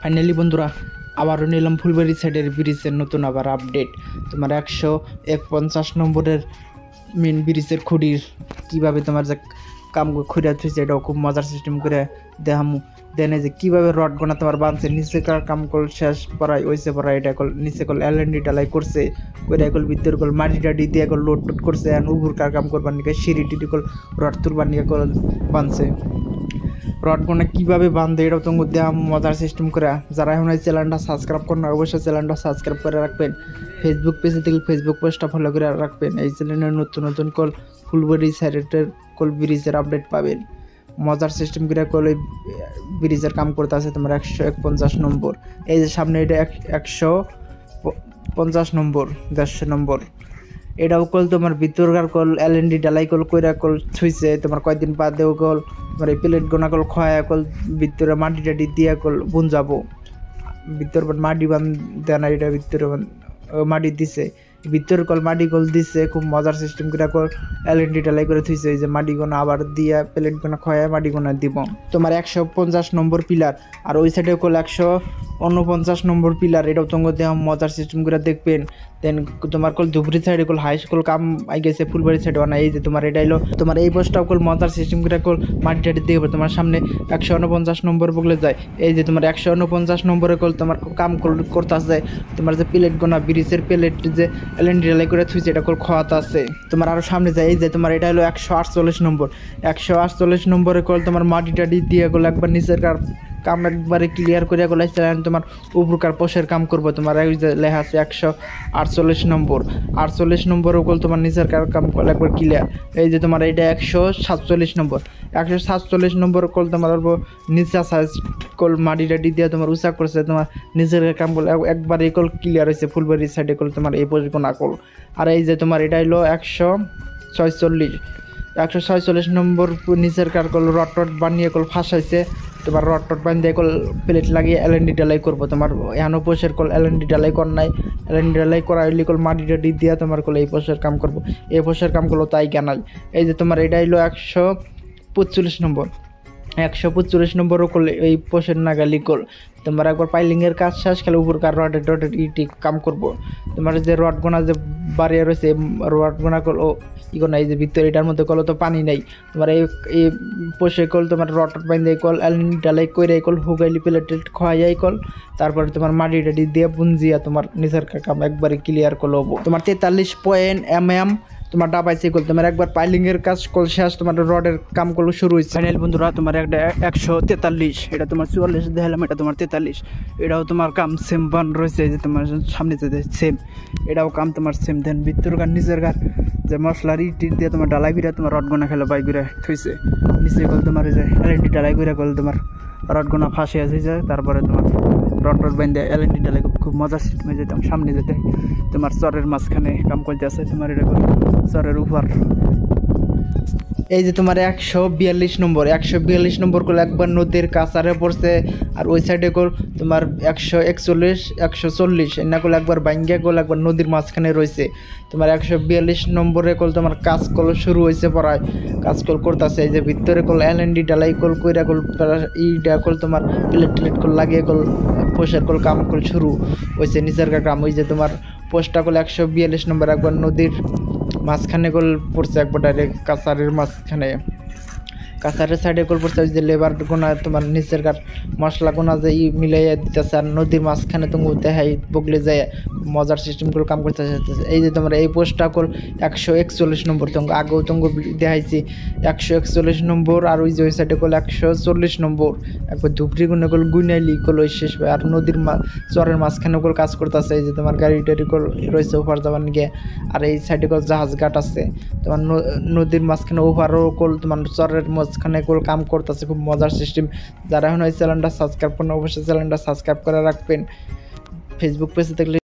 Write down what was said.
Finally বন্ধুরা আবারও নিলাম ফুলবাড়ি সাইডের ব্রিজের নতুন আবার আপডেট। তোমার 151 নম্বরের মেন ব্রিজের খুঁড়ির কীভাবে তোমার যে কাম খুঁড়ে থুইছে এটাও খুব মজার সিস্টেম করে দেখামু। দেনে যে কীভাবে রড গোনা তোমার বাঁধছে নিচেকার কাম কল শেষ পড়ায় ওইসে পড়ায় এটা কল নিচে কল এলএনডি ডালাই করছে ওইটা কল ভিতর কল মাটি টাটি দিয়ে কল লোড টোড করছে আর উবুর কার কাম করবার নিকে সিঁড়ি টিটি কল রড তুলবার নিকে কল বাঁধছে। রড গোনা কীভাবে বাঁধে এটাও তো দেওয়া মজার সিস্টেম করে। যারা এখন এই চ্যানেলটা সাবস্ক্রাইব করেন অবশ্যই চ্যানেলটা সাবস্ক্রাইব করে রাখবেন। ফেসবুক পেজে থেকে ফেসবুক পেজটা ফলো করে রাখবেন। এই চ্যানেলের নতুন নতুন কল ফুলবাড়ি সাইডের কল ব্রিজের আপডেট পাবেন। মজার সিস্টেম করে কল ওই ব্রিজের কাম করতে আছে তোমার 151 নম্বর। এই যে সামনে এটা 150 নম্বর 150 নম্বর এটাও কল তোমার ভিতরকার কল এলএনডি ডালাই কল কইরা কল ছুঁইছে তোমার কয়েকদিন বাদেও কল তোমার এই প্লেট গোনা কল খয়া কল ভিতরে মাটি টাটি দিয়া কল বুন যাবো ভিতর মাটি বান দেয় না এটা ভিতরে মাটি দিছে ভিতর কল মাটি কল দিছে খুব মজার সিস্টেম করে কল এলএনডি ডালাই করে থুইছে। এই যে মাটি গোনা আবার দিয়া প্লেট গোনা খয়া মাটি গোনা দিব তোমার 150 নম্বর পিলার আর ওই সাইডে কল 149 নম্বর পিলার এটাও তোমাকে দেওয়া মজার সিস্টেম করে দেখবেন। দেন তোমার কল ধুবড়ি সাইডে কল হাই স্কুল কাম আই গেছে ফুলবাড়ি সাইডে না। এই যে তোমার এটা এলো তোমার এই বসটাও কল মজার সিস্টেম করে কল মাটি টাটি দিয়ে তোমার সামনে 149 নম্বর বগলে যায়। এই যে তোমার 149 নম্বরে কল তোমার কাম করতে আছে তোমার যে প্লেট গোনা ব্রিজের প্লেট যে এলএনডি ডালাই করে থুইছে এটা কল খাওয়াতে আছে তোমার আরও সামনে যায়। এই যে তোমার এটা হলো 148 নম্বর 148 নম্বরে কল তোমার মাটি টাটি দিয়ে কল একবার নিচের কাম একবারে ক্লিয়ার করে গলাইছে তোমার উপরকার পোষের কাম করবো তোমার এই যে লেখা আছে 148 নম্বর 48 নম্বর কল তোমার নিচের কাম করলে একবার ক্লিয়ার। এই যে তোমার এইটা 147 নম্বর 147 নম্বর কল তোমার নিচা সাইজ কল মাটি টাটি দিয়ে তোমার উঁচা করছে তোমার নিজের কাম করলে একবার এই কল ক্লিয়ার হয়েছে ফুলবাড়ি সাইডে কল তোমার এই পোষ গোনা কল। আর এই যে তোমার এটা হলো 146 নম্বর নিচের কার কল রড টড বানিয়ে কল ফাঁসাইছে তোমার রড টড বানিয়ে কল প্লেট লাগিয়ে এলএনডি ডালাই করবো তোমার এখনো পোষের কল এলএনডি ডালাই কর নাই এলএনডি ডালাই করা হইলে কল মাটি টাটি দিয়া তোমার কল এই পোষের কাম করবো এই পোষের কাম করলো তাই কেনাল। এই যে তোমার এটা হলো 145 নম্বর 145 নম্বরও করলে এই পোষের নাগালি কল তোমার একবার পাইলিংয়ের কাজ শেষ খেলে উপরকার রডের ইটি কাম করবো তোমার যে রড গোনা যে বাড়িয়ে রয়েছে রড গোনা কল ও ইগোনা এই যে ভিতরে এটার মধ্যে কল তো পানি নেই তোমার এই পোষে কল তোমার রড বাইন্দে কল এলএনডি ডালাই কইরে কল হুগাইলি প্লেট খোয়াই কল তারপরে তোমার মাটি টাটি দিয়ে বুনজিয়া তোমার নিচের কাম একবারে ক্লিয়ার কল হবো তোমার 43.mm তোমার ডাবাইছে কল তোমার একবার পাইলিংয়ের কাজ কল শেষ তোমার রডের কাম করলো শুরু হয়েছে। ফাইনাল বন্ধুরা তোমার একটা 143 এটা তোমার 44 দেখালাম এটা তোমার 43 এটাও তোমার কাম সেম বান রয়েছে যে তোমার সামনে যেতে সেম এটাও কাম তোমার সেম দেন ভিতরকার নিচের গার যে মশলার ইট দিয়ে তোমার ডালাই বিরা তোমার রড গোনা খেলা বাই করে থইছে নিচে কল তোমার যে এলএনডি ডালাই করে কল তোমার রড গোনা ফাঁসে আছে যায় তারপরে তোমার রড টড বাইন্দে এলএনডি ডালাই খুব মজার সিস্টেমে যেতাম সামনে যেতে তোমার চরের মাঝখানে কাম করতে আছে তোমার এটা চরের উপর। এই যে তোমার 142 নম্বর কল একবার নদীর কাছারে পড়ছে আর ওই সাইডে কল তোমার 141 140 এনা কল একবার বাইঙ্গা কল একবার নদীর মাঝখানে রয়েছে তোমার 142 নম্বরে কল তোমার কাজ কল শুরু হয়েছে পড়ায় কাজ কল করতেছে। এই যে ভিতরে কল এলএনডি ডালাই কল কইরা কল ইটা কল তোমার প্লেট কল লাগিয়ে কল পোষের কল কাম কল শুরু হয়েছে নিচের কাম। ওই যে তোমার পোস্টটা কল 142 নম্বর একবার নদীর মাঝখানে কল পড়ছে একবার ডাইরেক্ট কাছারের মাঝখানে কাছারের সাইডে কল পড়ছে ওই যে লেবার গোনা তোমার নিচের কার মশলা গোনা যে মিলাইয়া দিতেছে আর নদীর মাঝখানে তুমি দেখাই বগলে যায় মজার সিস্টেম করে কাম করতে চাইতেছে। এই যে তোমার এই পোস্টটা কল 141 নম্বর তোমাকে আগেও তোমাকে দেখাইছি 141 নম্বর আর ওই যে ওই সাইডে কল 140 নম্বর একবার ধুপড়ি গুনে কল গুনাইলি কল ওই শেষ আর নদীর চরের মাঝখানে কল কাজ করতেছে। এই যে তোমার গাড়ি টাড়ি কল রয়েছে ওপার যাবার গিয়ে আর এই সাইডে কল জাহাজ ঘাট আছে তোমার নদীর মাঝখানে ওপারও কল তোমার চরের মাঝখানে কল কাম করতেছে খুব মজার সিস্টেম। যারা এখন ওই চ্যানেলটা সাবস্ক্রাইব করেন অবশ্যই চ্যানেলটা সাবস্ক্রাইব করে রাখবেন। ফেসবুক পেজে দেখলে